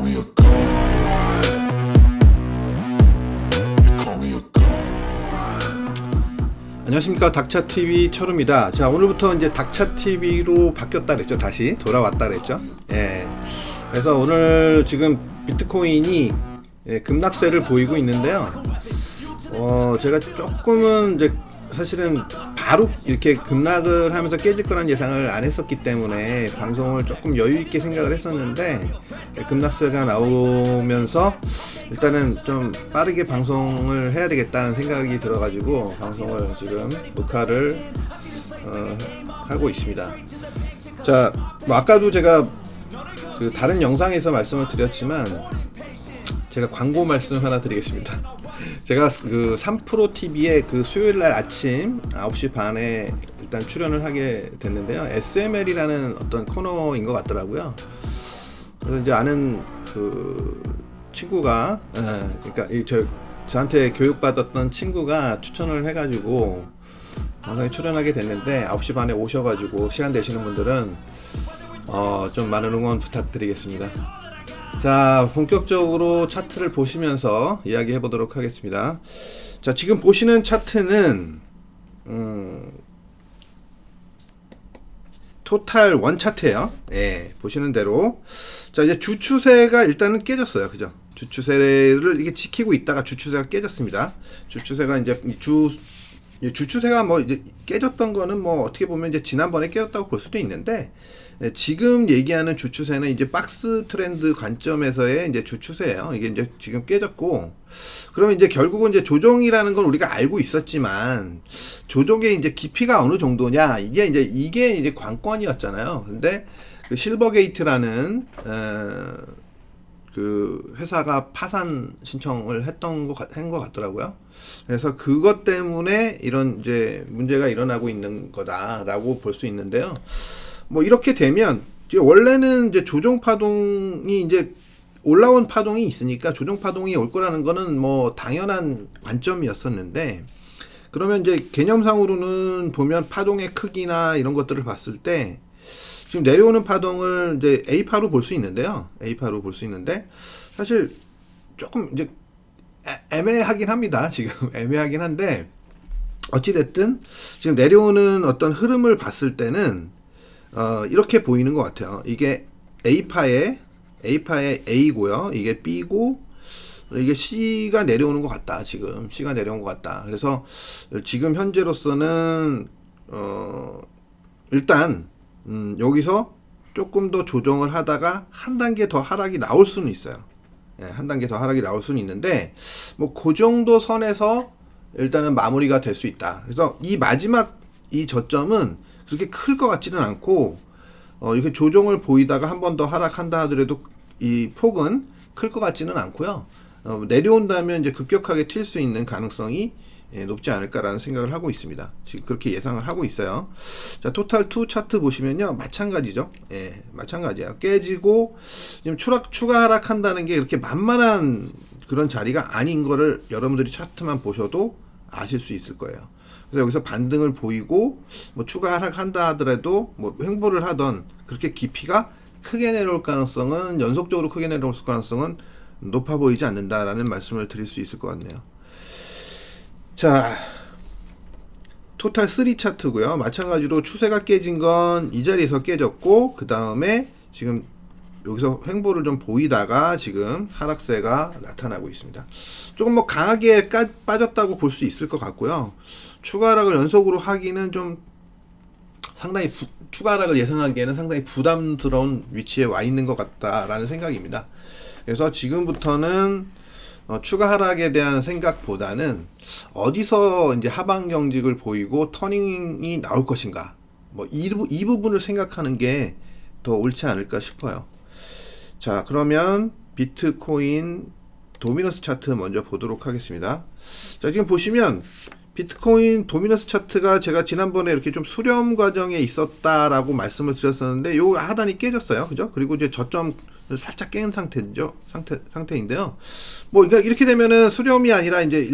me a god. You call me a god. 안녕하십니까, 닥차TV 철우입니다. 자, 오늘부터 이제 닥차TV로 바뀌었다 그랬죠. 다시 돌아왔다 그랬죠. 예. 그래서 오늘 지금 비트코인이 급락세를 보이고 있는데요. 제가 조금은 이제 사실은 바로 이렇게 급락을 하면서 깨질 거란 예상을 안 했었기 때문에 방송을 조금 여유 있게 생각을 했었는데, 급락세가 나오면서 일단은 좀 빠르게 방송을 해야 되겠다는 생각이 들어가지고 방송을 지금 녹화를 하고 있습니다. 자, 뭐 아까도 제가 그 다른 영상에서 말씀을 드렸지만 제가 광고 말씀 하나 드리겠습니다. 제가 그 3프로TV에 그 수요일날 아침 9시 반에 일단 출연을 하게 됐는데요. SML이라는 어떤 코너인 것 같더라고요. 그래서 이제 아는 그 친구가, 그러니까 저한테 교육받았던 친구가 추천을 해가지고 방송에 출연하게 됐는데, 9시 반에 오셔가지고 시간 되시는 분들은 좀 많은 응원 부탁드리겠습니다. 자, 본격적으로 차트를 보시면서 이야기해 보도록 하겠습니다. 자, 지금 보시는 차트는 토탈 원 차트예요. 예, 보시는 대로. 자, 이제 주추세가 일단은 깨졌어요. 그죠? 주추세를 이게 지키고 있다가 주추세가 깨졌습니다. 주추세가 이제 주추세가 뭐 이제 깨졌던 거는 뭐 어떻게 보면 이제 지난번에 깨졌다고 볼 수도 있는데, 지금 얘기하는 주추세는 이제 박스 트렌드 관점에서의 이제 주추세예요. 이게 이제 지금 깨졌고, 그러면 이제 결국은 이제 조정이라는 건 우리가 알고 있었지만, 조정의 이제 깊이가 어느 정도냐, 이게 이제 관건이었잖아요. 근데 그 실버게이트라는 그 회사가 파산 신청을 한 것 같더라고요. 그래서 그것 때문에 이런 이제 문제가 일어나고 있는 거다라고 볼 수 있는데요. 뭐 이렇게 되면 원래는 이제 조정 파동이 이제 올라온 파동이 있으니까 조정 파동이 올 거라는 거는 뭐 당연한 관점이었었는데, 그러면 이제 개념상으로는 보면 파동의 크기나 이런 것들을 봤을 때 지금 내려오는 파동을 이제 A파로 볼 수 있는데요. A파로 볼 수 있는데 사실 조금 이제 애매하긴 합니다. 지금 애매하긴 한데, 어찌됐든 지금 내려오는 어떤 흐름을 봤을 때는 이렇게 보이는 것 같아요. 이게 A파의 A고요. 이게 B고, 이게 C가 내려오는 것 같다. 지금 C가 내려온 것 같다. 그래서 지금 현재로서는 일단 여기서 조금 더 조정을 하다가 한 단계 더 하락이 나올 수는 있어요. 예, 한 단계 더 하락이 나올 수는 있는데, 뭐 그 정도 선에서 일단은 마무리가 될 수 있다. 그래서 이 마지막 이 저점은 그렇게 클 것 같지는 않고, 이렇게 조정을 보이다가 한 번 더 하락한다 하더라도 이 폭은 클 것 같지는 않고요. 내려온다면 이제 급격하게 튈 수 있는 가능성이 높지 않을까라는 생각을 하고 있습니다. 지금 그렇게 예상을 하고 있어요. 자, 토탈 2 차트 보시면요, 마찬가지죠. 예, 마찬가지야. 깨지고 지금 추가 하락한다는 게 그렇게 만만한 그런 자리가 아닌 거를 여러분들이 차트만 보셔도 아실 수 있을 거예요. 그래서 여기서 반등을 보이고 뭐 추가 하락한다 하더라도 뭐 횡보를 하던, 그렇게 깊이가 크게 내려올 가능성은, 연속적으로 크게 내려올 가능성은 높아 보이지 않는다라는 말씀을 드릴 수 있을 것 같네요. 자, 토탈 3 차트고요. 마찬가지로 추세가 깨진 건 이 자리에서 깨졌고, 그 다음에 지금 여기서 횡보를 좀 보이다가 지금 하락세가 나타나고 있습니다. 조금 뭐 강하게 빠졌다고 볼 수 있을 것 같고요. 추가 하락을 연속으로 하기는 좀 상당히 추가 하락을 예상하기에는 상당히 부담스러운 위치에 와 있는 것 같다라는 생각입니다. 그래서 지금부터는 추가 하락에 대한 생각보다는 어디서 이제 하방 경직을 보이고 터닝이 나올 것인가, 뭐 이 부분을 생각하는 게 더 옳지 않을까 싶어요. 자, 그러면 비트코인 도미너스 차트 먼저 보도록 하겠습니다. 자, 지금 보시면 비트코인 도미너스 차트가 제가 지난번에 이렇게 좀 수렴 과정에 있었다라고 말씀을 드렸었는데, 요 하단이 깨졌어요. 그죠? 그리고 이제 저점 살짝 깬 상태인데요. 뭐, 그러니까 이렇게 되면은 수렴이 아니라 이제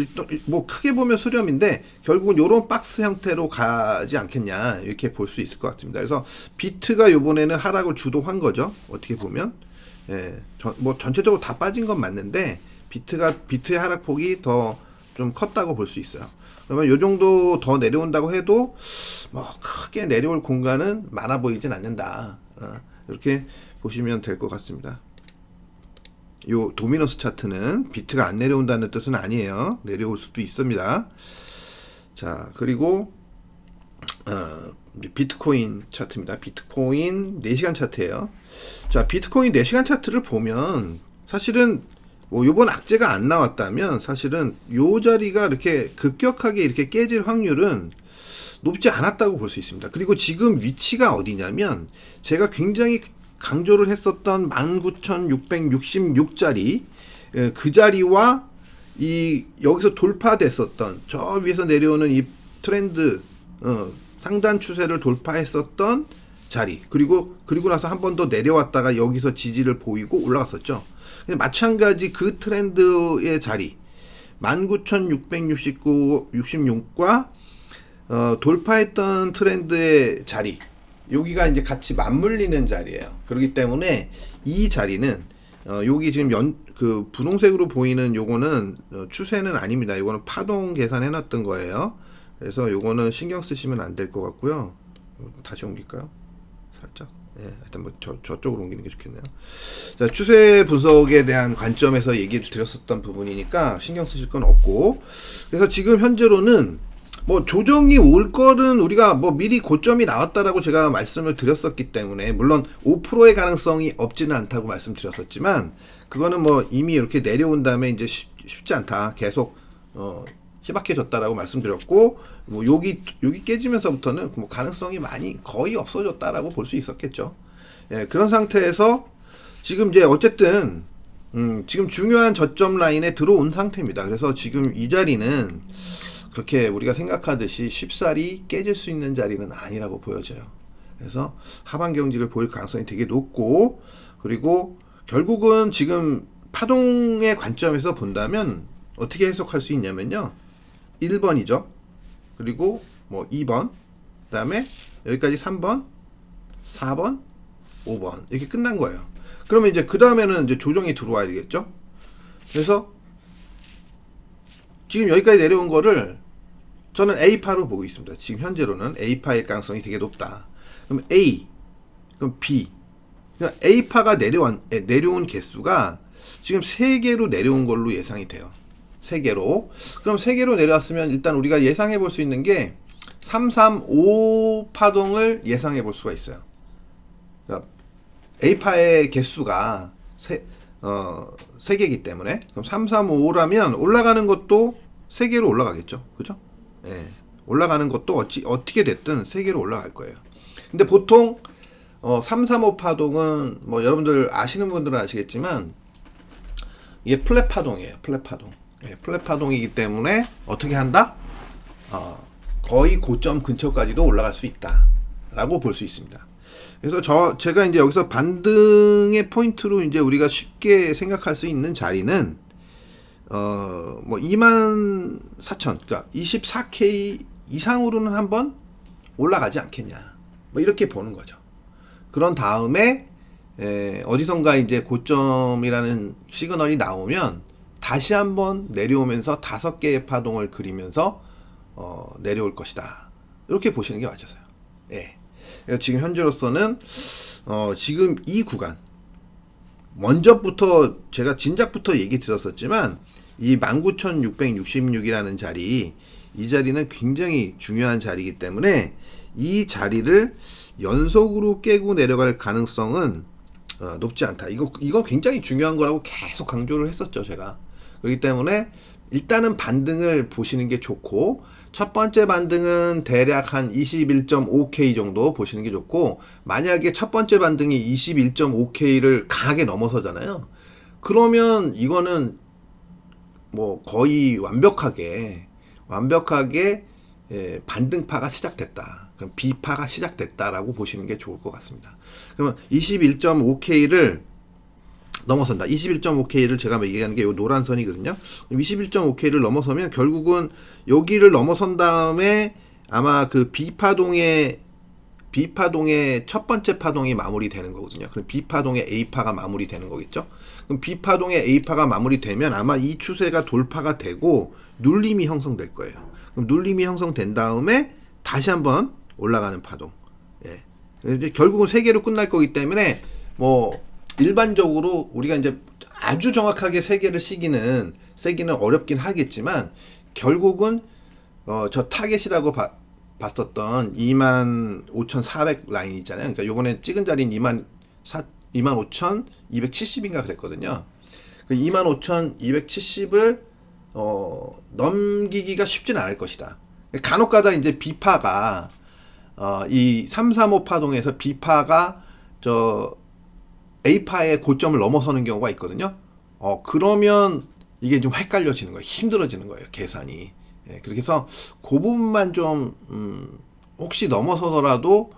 뭐 크게 보면 수렴인데, 결국은 요런 박스 형태로 가지 않겠냐, 이렇게 볼 수 있을 것 같습니다. 그래서 비트가 요번에는 하락을 주도한 거죠. 어떻게 보면. 예, 뭐 전체적으로 다 빠진 건 맞는데 비트의 하락폭이 더 좀 컸다고 볼 수 있어요. 그러면 요 정도 더 내려온다고 해도 뭐 크게 내려올 공간은 많아 보이진 않는다. 이렇게 보시면 될 것 같습니다. 요 도미너스 차트는 비트가 안 내려온다는 뜻은 아니에요. 내려올 수도 있습니다. 자, 그리고 비트코인 차트입니다. 비트코인 4시간 차트예요. 자, 비트코인 4시간 차트를 보면 사실은 뭐 요번 악재가 안 나왔다면 사실은 요 자리가 이렇게 급격하게 이렇게 깨질 확률은 높지 않았다고 볼 수 있습니다. 그리고 지금 위치가 어디냐면 제가 굉장히 강조를 했었던 19,666자리 그 자리와 이 여기서 돌파됐었던 저 위에서 내려오는 이 트렌드 상단 추세를 돌파했었던 자리 그리고 나서 한 번 더 내려왔다가 여기서 지지를 보이고 올라갔었죠. 마찬가지 그 트렌드의 자리 19,666과 돌파했던 트렌드의 자리 여기가 이제 같이 맞물리는 자리예요. 그렇기 때문에 이 자리는 여기 지금 그 분홍색으로 보이는 요거는 추세는 아닙니다. 요거는 파동 계산해 놨던 거예요. 그래서 요거는 신경 쓰시면 안 될 것 같고요. 다시 옮길까요? 살짝. 예, 일단 뭐 저쪽으로 옮기는 게 좋겠네요. 자, 추세 분석에 대한 관점에서 얘기를 드렸었던 부분이니까 신경 쓰실 건 없고, 그래서 지금 현재로는 뭐 조정이 올 거는 우리가 뭐 미리 고점이 나왔다라고 제가 말씀을 드렸었기 때문에 물론 5%의 가능성이 없지는 않다고 말씀드렸었지만 그거는 뭐 이미 이렇게 내려온 다음에 이제 쉽지 않다. 계속 희박해졌다라고 말씀드렸고 뭐 여기 깨지면서부터는 뭐 가능성이 많이 거의 없어졌다라고 볼 수 있었겠죠. 예, 그런 상태에서 지금 이제 어쨌든 지금 중요한 저점 라인에 들어온 상태입니다. 그래서 지금 이 자리는 그렇게 우리가 생각하듯이 쉽사리 깨질 수 있는 자리는 아니라고 보여져요. 그래서 하반 경직을 보일 가능성이 되게 높고 그리고 결국은 지금 파동의 관점에서 본다면 어떻게 해석할 수 있냐면요. 1번이죠. 그리고 뭐 2번, 그 다음에 여기까지 3번, 4번, 5번 이렇게 끝난 거예요. 그러면 이제 그 다음에는 이제 조정이 들어와야 되겠죠. 그래서 지금 여기까지 내려온 거를 저는 A파로 보고 있습니다. 지금 현재로는 A파일 가능성이 되게 높다. 그럼 A, 그럼 B. 그러니까 A파가 내려온 개수가 지금 3개로 내려온 걸로 예상이 돼요. 3개로. 그럼 3개로 내려왔으면 일단 우리가 예상해 볼 수 있는 게 335 파동을 예상해 볼 수가 있어요. 그러니까 A파의 개수가 3개이기 때문에 그럼 335라면 올라가는 것도 3개로 올라가겠죠. 그죠? 예. 올라가는 것도 어떻게 됐든 3개로 올라갈 거예요. 근데 보통 335 파동은 뭐 여러분들 아시는 분들은 아시겠지만 이게 플랫 파동이에요. 플랫 파동. 예, 플랫 파동이기 때문에 어떻게 한다? 거의 고점 근처까지도 올라갈 수 있다라고 볼 수 있습니다. 그래서 제가 이제 여기서 반등의 포인트로 이제 우리가 쉽게 생각할 수 있는 자리는 뭐 24,000, 그러니까 24K 이상으로는 한번 올라가지 않겠냐. 뭐 이렇게 보는 거죠. 그런 다음에 어디선가 이제 고점이라는 시그널이 나오면 다시 한번 내려오면서 5개의 파동을 그리면서 내려올 것이다. 이렇게 보시는 게 맞아요. 예. 지금 현재로서는 지금 이 구간 먼저부터 제가 진작부터 얘기 드렸었지만 이 19,666이라는 자리 이 자리는 굉장히 중요한 자리이기 때문에 이 자리를 연속으로 깨고 내려갈 가능성은 높지 않다. 이거 굉장히 중요한 거라고 계속 강조를 했었죠, 제가. 그렇기 때문에 일단은 반등을 보시는 게 좋고 첫 번째 반등은 대략 한 21.5K 정도 보시는 게 좋고 만약에 첫 번째 반등이 21.5K를 강하게 넘어서잖아요. 그러면 이거는 뭐 거의 완벽하게 반등파가 시작됐다. 그럼 B파가 시작됐다라고 보시는 게 좋을 것 같습니다. 그러면 21.5K를 넘어선다. 21.5K를 제가 얘기하는 게 이 노란 선이거든요. 21.5K를 넘어서면 결국은 여기를 넘어선 다음에 아마 그 B파동의 B파동의 첫 번째 파동이 마무리되는 거거든요. 그럼 B파동의 A파가 마무리되는 거겠죠. 그럼 B파동의 A파가 마무리되면 아마 이 추세가 돌파가 되고 눌림이 형성될 거예요. 그럼 눌림이 형성된 다음에 다시 한번 올라가는 파동. 예. 이제 결국은 세 개로 끝날 거기 때문에 뭐 일반적으로 우리가 이제 아주 정확하게 세 개를 쓰기는 어렵긴 하겠지만 결국은 저 타겟이라고 봤었던 25,400 라인 있잖아요. 그러니까 요번에 찍은 자리는 25,270인가 그랬거든요. 그 25,270을 넘기기가 쉽지는 않을 것이다. 간혹가다 이제 B파가 이 335 파동에서 B파가 저 A파의 고점을 넘어서는 경우가 있거든요. 그러면 이게 좀 헷갈려지는 거예요. 힘들어지는 거예요. 계산이. 예, 그렇게 해서 그 부분만 좀 혹시 넘어서더라도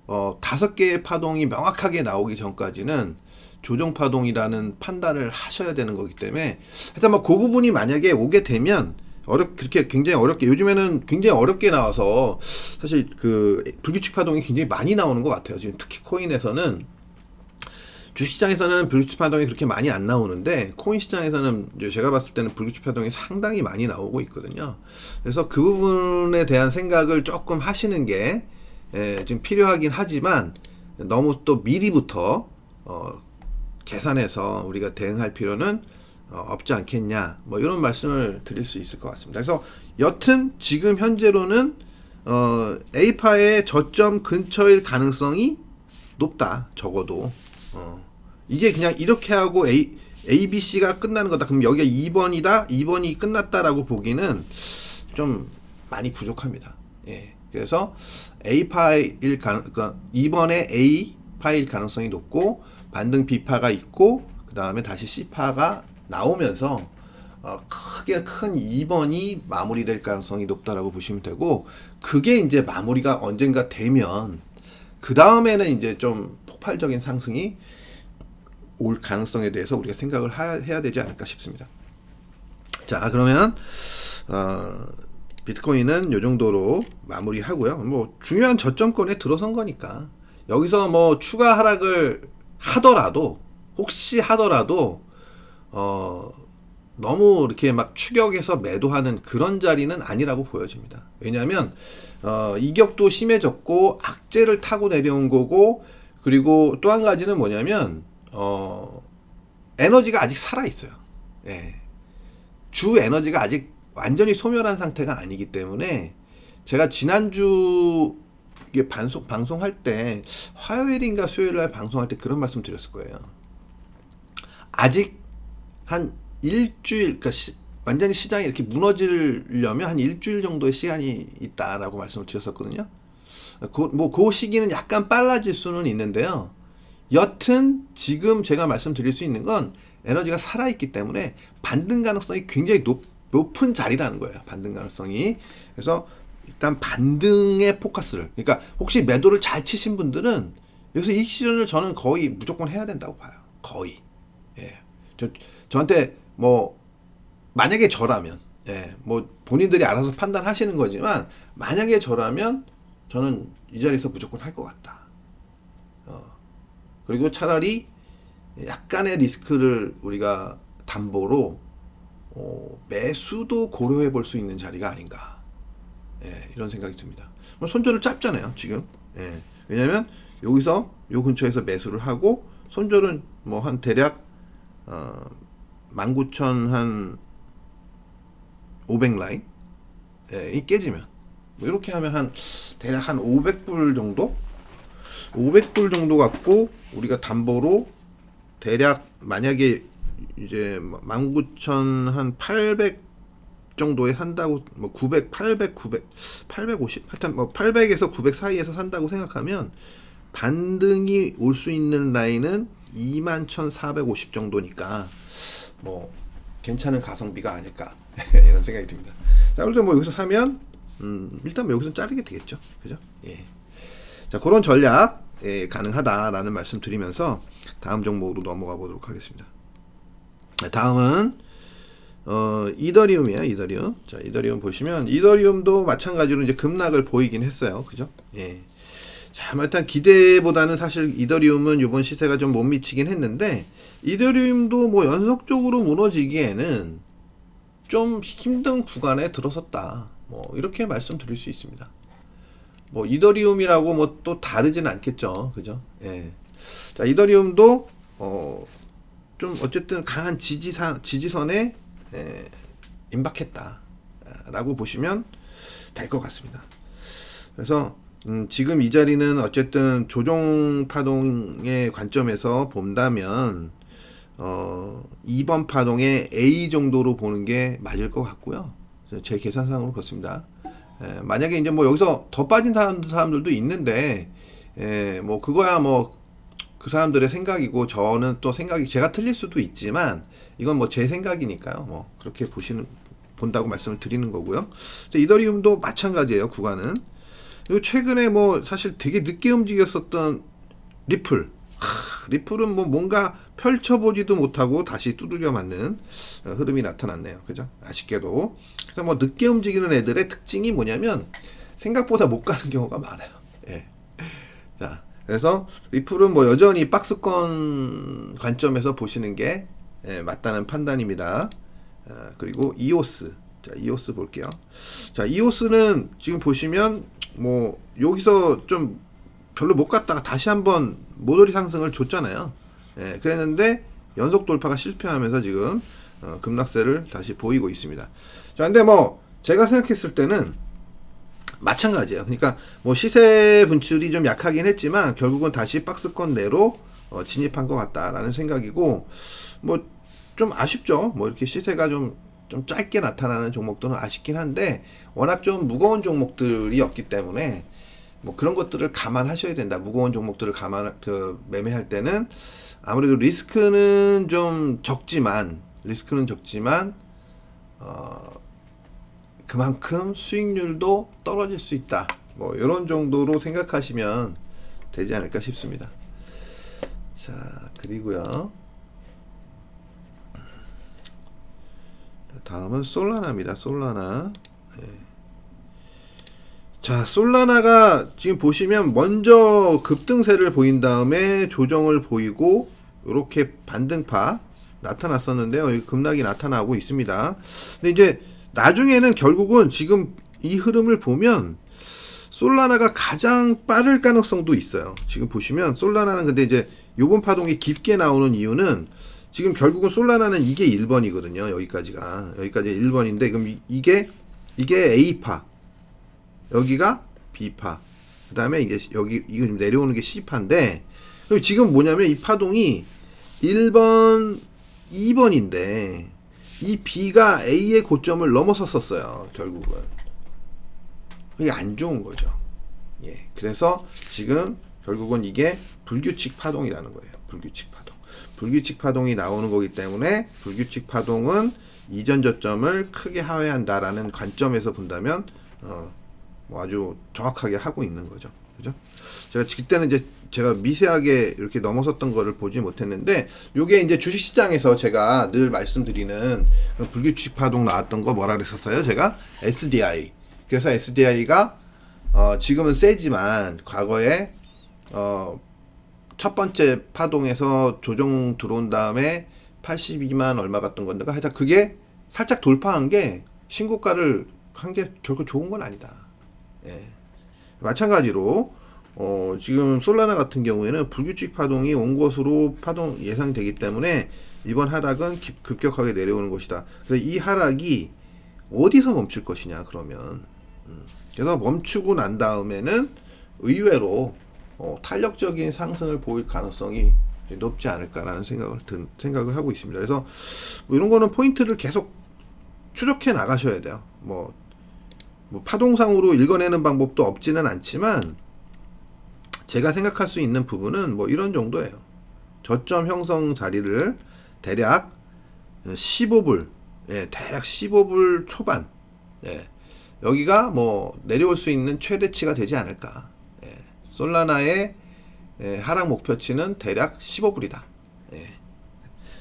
5개의 파동이 명확하게 나오기 전까지는 조정 파동이라는 판단을 하셔야 되는 거기 때문에 일단 뭐 그 부분이 만약에 오게 되면 그렇게 굉장히 어렵게 요즘에는 굉장히 어렵게 나와서 사실 그 불규칙 파동이 굉장히 많이 나오는 것 같아요. 지금 특히 코인에서는 주식시장에서는 불규칙 파동이 그렇게 많이 안 나오는데 코인 시장에서는 이제 제가 봤을 때는 불규칙 파동이 상당히 많이 나오고 있거든요. 그래서 그 부분에 대한 생각을 조금 하시는 게 좀 필요하긴 하지만 너무 또 미리부터 계산해서 우리가 대응할 필요는 없지 않겠냐 뭐 이런 말씀을 드릴 수 있을 것 같습니다. 그래서 여튼 지금 현재로는 A파의 저점 근처일 가능성이 높다. 적어도 이게 그냥 이렇게 하고 A, B, C가 끝나는 거다. 그럼 여기가 2번이다. 2번이 끝났다라고 보기는 좀 많이 부족합니다. 예. 그래서 A파일 그러니까 2번에 A파일 가능성이 높고 반등 B파가 있고 그 다음에 다시 C파가 나오면서 크게 큰 2번이 마무리될 가능성이 높다라고 보시면 되고 그게 이제 마무리가 언젠가 되면 그 다음에는 이제 좀 폭발적인 상승이 올 가능성에 대해서 우리가 생각을 해야 되지 않을까 싶습니다. 자, 그러면 비트코인은 이 정도로 마무리하고요. 뭐 중요한 저점권에 들어선 거니까 여기서 뭐 추가 하락을 하더라도 혹시 하더라도 너무 이렇게 막 추격해서 매도하는 그런 자리는 아니라고 보여집니다. 왜냐하면 이격도 심해졌고 악재를 타고 내려온 거고 그리고 또 한 가지는 뭐냐면 에너지가 아직 살아 있어요. 예. 주 에너지가 아직 완전히 소멸한 상태가 아니기 때문에 제가 지난주 이게 방송할 때 화요일인가 수요일날 방송할 때 그런 말씀 드렸을 거예요. 아직 한 일주일, 그러니까 완전히 시장이 이렇게 무너지려면 한 일주일 정도의 시간이 있다라고 말씀을 드렸었거든요. 그 시기는 약간 빨라질 수는 있는데요. 여튼 지금 제가 말씀드릴 수 있는 건 에너지가 살아있기 때문에 반등 가능성이 굉장히 높은 자리라는 거예요. 반등 가능성이. 그래서 일단 반등에 포커스를, 그러니까 혹시 매도를 잘 치신 분들은 여기서 이 시즌을 저는 거의 무조건 해야 된다고 봐요. 거의. 예. 저한테 뭐 만약에 저라면, 예, 뭐 본인들이 알아서 판단하시는 거지만 만약에 저라면 저는 이 자리에서 무조건 할 것 같다. 그리고 차라리 약간의 리스크를 우리가 담보로 매수도 고려해 볼 수 있는 자리가 아닌가. 예, 이런 생각이 듭니다. 손절을 짧잖아요, 지금. 예, 왜냐면 여기서 요 근처에서 매수를 하고 손절은 뭐 한 대략 19,500 라인 이 깨지면 뭐 이렇게 하면 한 대략 한 500불 정도 500불 정도 갖고 우리가 담보로 대략 만약에 이제 19,800 정도에 산다고 뭐 900, 800, 900, 850 하여튼 뭐 800에서 900 사이에서 산다고 생각하면 반등이 올 수 있는 라인은 21,450 정도니까 뭐 괜찮은 가성비가 아닐까 이런 생각이 듭니다. 자, 그래서 뭐 여기서 사면 일단 뭐 여기서 자르게 되겠죠, 그죠? 예. 자, 그런 전략 가능하다라는 말씀 드리면서 다음 종목으로 넘어가 보도록 하겠습니다. 다음은 이더리움이에요. 이더리움. 자, 이더리움 보시면 이더리움도 마찬가지로 이제 급락을 보이긴 했어요. 그죠? 예. 자, 일단 기대보다는 사실 이더리움은 이번 시세가 좀 못 미치긴 했는데 이더리움도 뭐 연속적으로 무너지기에는 좀 힘든 구간에 들어섰다. 뭐 이렇게 말씀드릴 수 있습니다. 뭐 이더리움이라고 뭐 또 다르진 않겠죠, 그죠? 예. 자, 이더리움도 좀 어쨌든 강한 지지선에 임박했다라고 보시면 될 것 같습니다. 그래서 지금 이 자리는 어쨌든 조정 파동의 관점에서 본다면 2번 파동의 A 정도로 보는 게 맞을 것 같고요. 제 계산상으로 그렇습니다. 만약에 이제 뭐 여기서 더 빠진 사람들도 있는데 뭐 그거야 뭐 그 사람들의 생각이고 저는 또 생각이 제가 틀릴 수도 있지만 이건 뭐 제 생각이니까요. 뭐 그렇게 본다고 말씀을 드리는 거고요. 이더리움도 마찬가지예요. 구간은. 그리고 최근에 뭐 사실 되게 늦게 움직였었던 리플은 뭐 뭔가 펼쳐보지도 못하고 다시 두들겨 맞는 흐름이 나타났네요. 그죠? 아쉽게도. 그래서 뭐 늦게 움직이는 애들의 특징이 뭐냐면 생각보다 못 가는 경우가 많아요. 예. 자, 그래서 리플은 뭐 여전히 박스권 관점에서 보시는 게 맞다는 판단입니다. 그리고 이오스. 자, 이오스 볼게요. 자, 이오스는 지금 보시면 뭐 여기서 좀 별로 못 갔다가 다시 한번 모조리 상승을 줬잖아요. 그랬는데 연속 돌파가 실패하면서 지금 급락세를 다시 보이고 있습니다. 자, 근데 뭐 제가 생각했을 때는 마찬가지예요. 그러니까 뭐 시세 분출이 좀 약하긴 했지만 결국은 다시 박스권 내로 진입한 것 같다라는 생각이고 뭐 좀 아쉽죠. 뭐 이렇게 시세가 좀 짧게 나타나는 종목들은 아쉽긴 한데 워낙 좀 무거운 종목들이었기 때문에 뭐 그런 것들을 감안하셔야 된다. 무거운 종목들을 매매할 때는 아무래도 리스크는 적지만 그만큼 수익률도 떨어질 수 있다. 뭐 이런 정도로 생각하시면 되지 않을까 싶습니다. 자, 그리고요. 다음은 솔라나입니다. 솔라나. 자, 솔라나가 지금 보시면 먼저 급등세를 보인 다음에 조정을 보이고 이렇게 반등파 나타났었는데요. 급락이 나타나고 있습니다. 근데 이제 나중에는 결국은 지금 이 흐름을 보면 솔라나가 가장 빠를 가능성도 있어요. 지금 보시면 솔라나는 근데 이제 요번 파동이 깊게 나오는 이유는 지금 결국은 솔라나는 이게 1번이거든요. 여기까지 1번인데 그럼 이게 A파, 여기가 B파, 그 다음에 이게 이거 좀 내려오는 게 C파인데 지금 뭐냐면 이 파동이 1번, 2번인데 이 B가 A의 고점을 넘어섰었어요. 결국은 이게 안 좋은 거죠. 예, 그래서 지금 결국은 이게 불규칙 파동이라는 거예요. 불규칙 파동이 나오는 거기 때문에 불규칙 파동은 이전 저점을 크게 하회한다라는 관점에서 본다면 뭐 아주 정확하게 하고 있는 거죠. 그죠? 제가 그때는 이제 제가 미세하게 이렇게 넘어섰던 거를 보지 못했는데 요게 이제 주식시장에서 제가 늘 말씀드리는 불규칙 파동 나왔던 거 뭐라 그랬었어요? 제가 SDI. 그래서 SDI가 지금은 세지만 과거에 첫 번째 파동에서 조정 들어온 다음에 82만 얼마 갔던 건데 하여튼 그게 살짝 돌파한 게 신고가를 한 게 결코 좋은 건 아니다. 예. 마찬가지로 지금 솔라나 같은 경우에는 불규칙 파동이 온 것으로 파동 예상되기 때문에 이번 하락은 급격하게 내려오는 것이다. 그래서 이 하락이 어디서 멈출 것이냐 그러면 그래서 멈추고 난 다음에는 의외로 탄력적인 상승을 보일 가능성이 높지 않을까라는 생각을 하고 있습니다. 그래서 뭐 이런 거는 포인트를 계속 추적해 나가셔야 돼요. 뭐 파동상으로 읽어내는 방법도 없지는 않지만 제가 생각할 수 있는 부분은 뭐 이런 정도예요. 저점 형성 자리를 대략 15불, 대략 15불 초반, 여기가 뭐 내려올 수 있는 최대치가 되지 않을까. 솔라나의 하락 목표치는 대략 15불이다.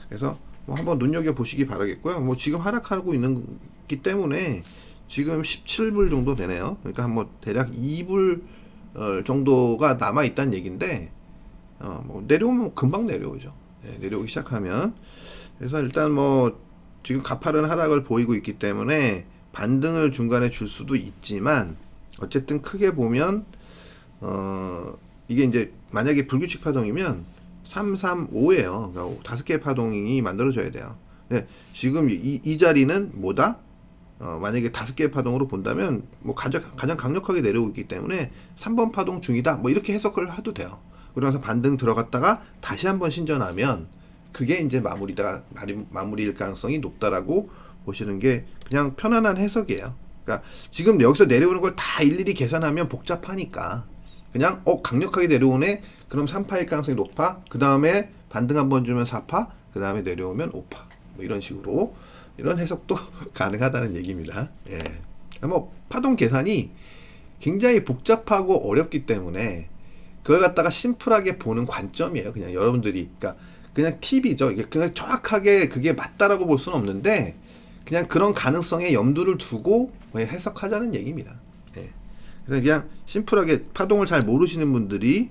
그래서 뭐 한번 눈여겨 보시기 바라겠고요. 뭐 지금 하락하고 있기 때문에 지금 17불 정도 되네요. 그러니까 한번 대략 2불 정도가 남아 있다는 얘기인데 뭐 내려오면 금방 내려오죠. 내려오기 시작하면. 그래서 일단 뭐 지금 가파른 하락을 보이고 있기 때문에 반등을 중간에 줄 수도 있지만 어쨌든 크게 보면 이게 이제 만약에 불규칙 파동이면 335예요. 그러니까 5개의 파동이 만들어져야 돼요. 네, 지금 이 자리는 뭐다? 만약에 5개의 파동으로 본다면 뭐 가장 강력하게 내려오고 있기 때문에 3번 파동 중이다. 뭐 이렇게 해석을 해도 돼요. 그러면서 반등 들어갔다가 다시 한번 신전하면 그게 이제 마무리일 가능성이 높다라고 보시는 게 그냥 편안한 해석이에요. 그러니까 지금 여기서 내려오는 걸 다 일일이 계산하면 복잡하니까 그냥 강력하게 내려오네. 그럼 3파일 가능성이 높아. 그 다음에 반등 한번 주면 4파. 그 다음에 내려오면 5파. 뭐 이런 식으로 이런 해석도 가능하다는 얘기입니다. 예. 뭐 파동 계산이 굉장히 복잡하고 어렵기 때문에 그걸 갖다가 심플하게 보는 관점이에요. 그냥 여러분들이 그냥 팁이죠. 이게 그냥 정확하게 그게 맞다라고 볼 수는 없는데 그냥 그런 가능성에 염두를 두고 해석하자는 얘기입니다. 예. 그래서 그냥 심플하게 파동을 잘 모르시는 분들이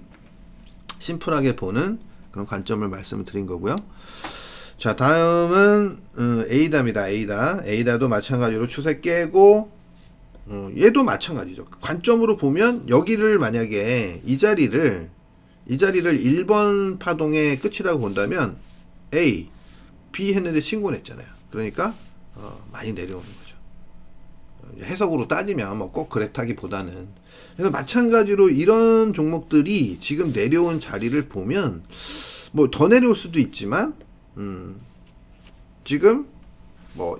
심플하게 보는 그런 관점을 말씀을 드린 거고요. 자, 다음은 에이다입니다. 에이다도 마찬가지로 추세 깨고 얘도 마찬가지죠. 관점으로 보면 여기를 만약에 이 자리를 1번 파동의 끝이라고 본다면 A, B 했는데 신고 냈잖아요. 그러니까 많이 내려오는 거죠. 해석으로 따지면 뭐 꼭 그랬다기보다는. 그래서 마찬가지로 이런 종목들이 지금 내려온 자리를 보면 뭐 더 내려올 수도 있지만 지금 뭐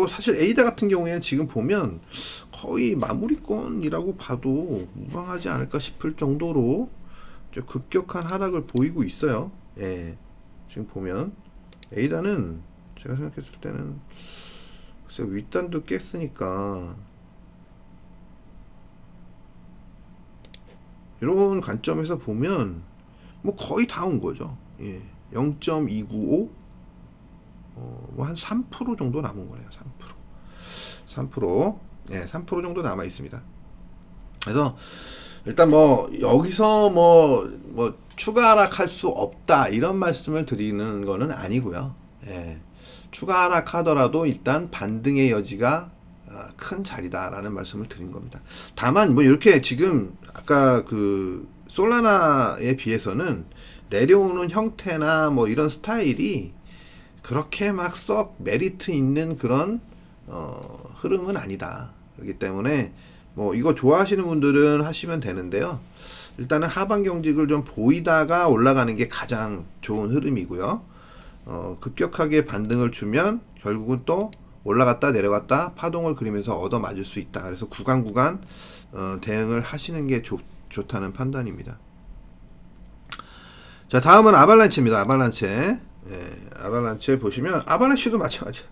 사실 에이다 같은 경우에는 지금 보면 거의 마무리권이라고 봐도 무방하지 않을까 싶을 정도로 급격한 하락을 보이고 있어요. 예. 지금 보면 에이다는 제가 생각했을 때는 글쎄 윗단도 깼으니까 이런 관점에서 보면 뭐 거의 다 온 거죠. 예. 0.295 뭐 한 3% 정도 남은 거네요. 3%. 예, 3% 정도 남아 있습니다. 그래서 일단 뭐 여기서 뭐 추가 하락할 수 없다 이런 말씀을 드리는 거는 아니고요. 예. 추가 하락하더라도 일단 반등의 여지가 큰 자리다라는 말씀을 드린 겁니다. 다만 뭐 이렇게 지금 아까 그 솔라나에 비해서는 내려오는 형태나 뭐 이런 스타일이 그렇게 막 썩 메리트 있는 그런 흐름은 아니다. 그렇기 때문에 뭐 이거 좋아하시는 분들은 하시면 되는데요. 일단은 하반 경직을 좀 보이다가 올라가는 게 가장 좋은 흐름이고요. 급격하게 반등을 주면 결국은 또 올라갔다 내려갔다 파동을 그리면서 얻어 맞을 수 있다. 그래서 구간 대응을 하시는 게 좋다는 판단입니다. 자, 다음은 아발란체입니다. 아발란체. 예, 아발란체 보시면 아발란체도 마찬가지.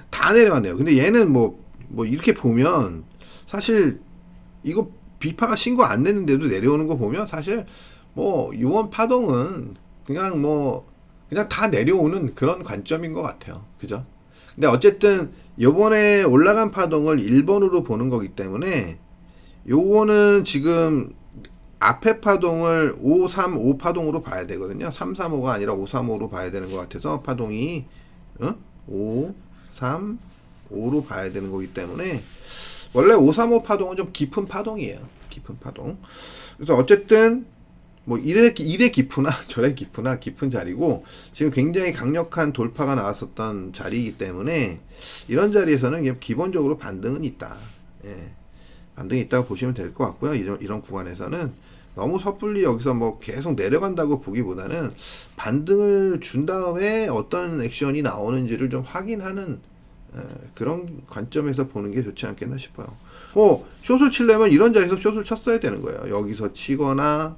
다 내려갔네요. 근데 얘는 뭐 이렇게 보면 사실 이거 비파가 신고 안 냈는데도 내려오는 거 보면 사실 뭐 이번 파동은 그냥 다 내려오는 그런 관점인 것 같아요. 그죠? 근데 어쨌든 요번에 올라간 파동을 1번으로 보는 거기 때문에 요거는 지금 앞에 파동을 535 파동으로 봐야 되거든요. 335가 아니라 535로 봐야 되는 것 같아서 파동이 535로 봐야 되는 거기 때문에 원래 535 파동은 좀 깊은 파동이에요. 깊은 파동. 그래서 어쨌든 뭐 이래 깊으나 저래 깊으나 깊은 자리고 지금 굉장히 강력한 돌파가 나왔었던 자리이기 때문에 이런 자리에서는 기본적으로 반등은 있다. 예. 반등이 있다고 보시면 될 것 같고요. 이런 구간에서는 너무 섣불리 여기서 뭐 계속 내려간다고 보기보다는 반등을 준 다음에 어떤 액션이 나오는지를 좀 확인하는 그런 관점에서 보는 게 좋지 않겠나 싶어요. 숏을 치려면 이런 자리에서 숏을 쳤어야 되는 거예요. 여기서 치거나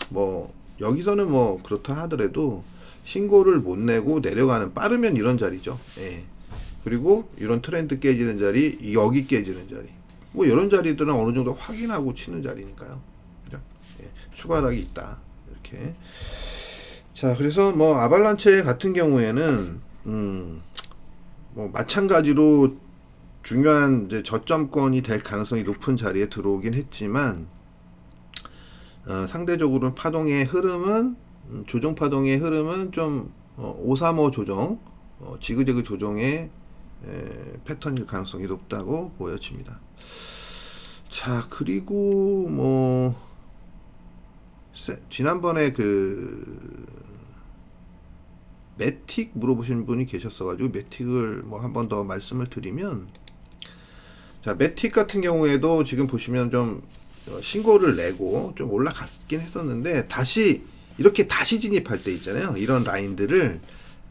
뭐 여기서는 뭐 그렇다 하더라도 신고를 못 내고 내려가는 빠르면 이런 자리죠. 예. 그리고 이런 트렌드 깨지는 자리, 여기 깨지는 자리. 뭐 이런 자리들은 어느 정도 확인하고 치는 자리니까요. 그죠? 예. 추가 하락이 있다. 이렇게. 자, 그래서 뭐 아발란체 같은 경우에는 뭐 마찬가지로 중요한 이제 저점권이 될 가능성이 높은 자리에 들어오긴 했지만 상대적으로 파동의 흐름은 조정 파동의 흐름은 좀 535 조정, 지그재그 조정의 패턴일 가능성이 높다고 보여집니다. 자, 그리고 뭐 지난번에 그 매틱 물어보신 분이 계셨어가지고 매틱을 뭐 한 번 더 말씀을 드리면, 자, 매틱 같은 경우에도 지금 보시면 좀 신고를 내고 좀 올라갔긴 했었는데, 이렇게 다시 진입할 때 있잖아요. 이런 라인들을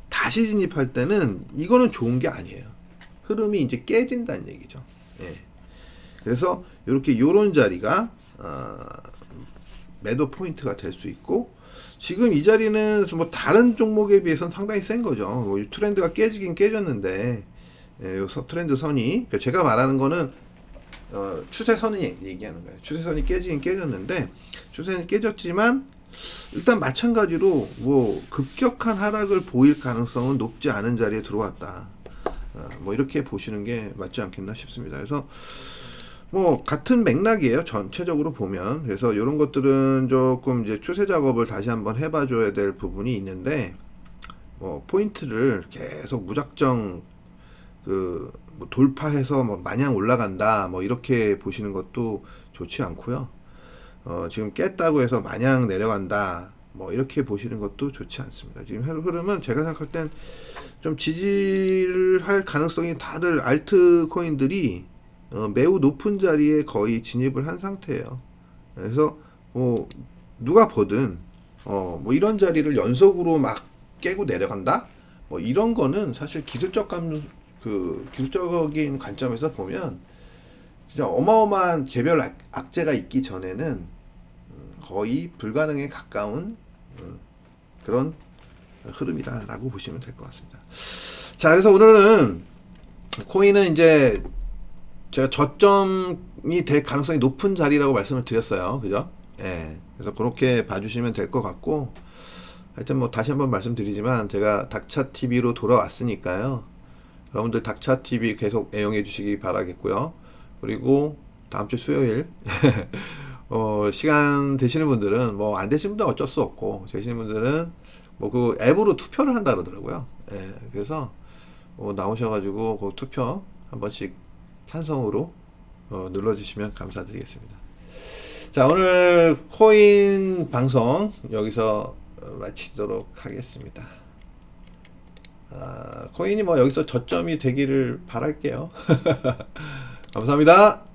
다시 진입할 때는 이거는 좋은 게 아니에요. 흐름이 이제 깨진다는 얘기죠. 예. 그래서 이렇게 요런 자리가 매도 포인트가 될 수 있고, 지금 이 자리는 뭐 다른 종목에 비해서는 상당히 센 거죠. 뭐 트렌드가 깨지긴 깨졌는데, 요 트렌드 선이, 그러니까 제가 말하는 거는 추세선을 얘기하는 거예요. 추세선이 깨지긴 깨졌는데, 추세는 깨졌지만 일단 마찬가지로 뭐 급격한 하락을 보일 가능성은 높지 않은 자리에 들어왔다. 뭐 이렇게 보시는 게 맞지 않겠나 싶습니다. 그래서 뭐 같은 맥락이에요, 전체적으로 보면. 그래서 이런 것들은 조금 이제 추세 작업을 다시 한번 해봐 줘야 될 부분이 있는데, 뭐 포인트를 계속 무작정 뭐 돌파해서 뭐 마냥 올라간다 뭐 이렇게 보시는 것도 좋지 않고요. 지금 깼다고 해서 마냥 내려간다 뭐 이렇게 보시는 것도 좋지 않습니다. 지금 흐름은 제가 생각할 땐 좀 지지를 할 가능성이, 다들 알트코인들이 매우 높은 자리에 거의 진입을 한 상태예요. 그래서 뭐 누가 보든 뭐 이런 자리를 연속으로 막 깨고 내려간다 뭐 이런 거는 사실 기술적인 관점에서 보면 진짜 어마어마한 개별 악재가 있기 전에는 거의 불가능에 가까운 그런 흐름이다라고 보시면 될 것 같습니다. 자, 그래서 오늘은 코인은 이제 제가 저점이 될 가능성이 높은 자리라고 말씀을 드렸어요. 그죠? 예. 그래서 그렇게 봐주시면 될 것 같고, 하여튼 뭐 다시 한번 말씀드리지만 제가 닥차TV로 돌아왔으니까요. 여러분들 닥차TV 계속 애용해 주시기 바라겠고요. 그리고 다음 주 수요일 시간 되시는 분들은, 뭐 안 되시는 분들은 어쩔 수 없고, 되시는 분들은 뭐 그 앱으로 투표를 한다 그러더라고요. 예, 그래서 나오셔가지고 그 투표 한 번씩 찬성으로 눌러주시면 감사드리겠습니다. 자, 오늘 코인 방송 여기서 마치도록 하겠습니다. 코인이 뭐 여기서 저점이 되기를 바랄게요. 감사합니다.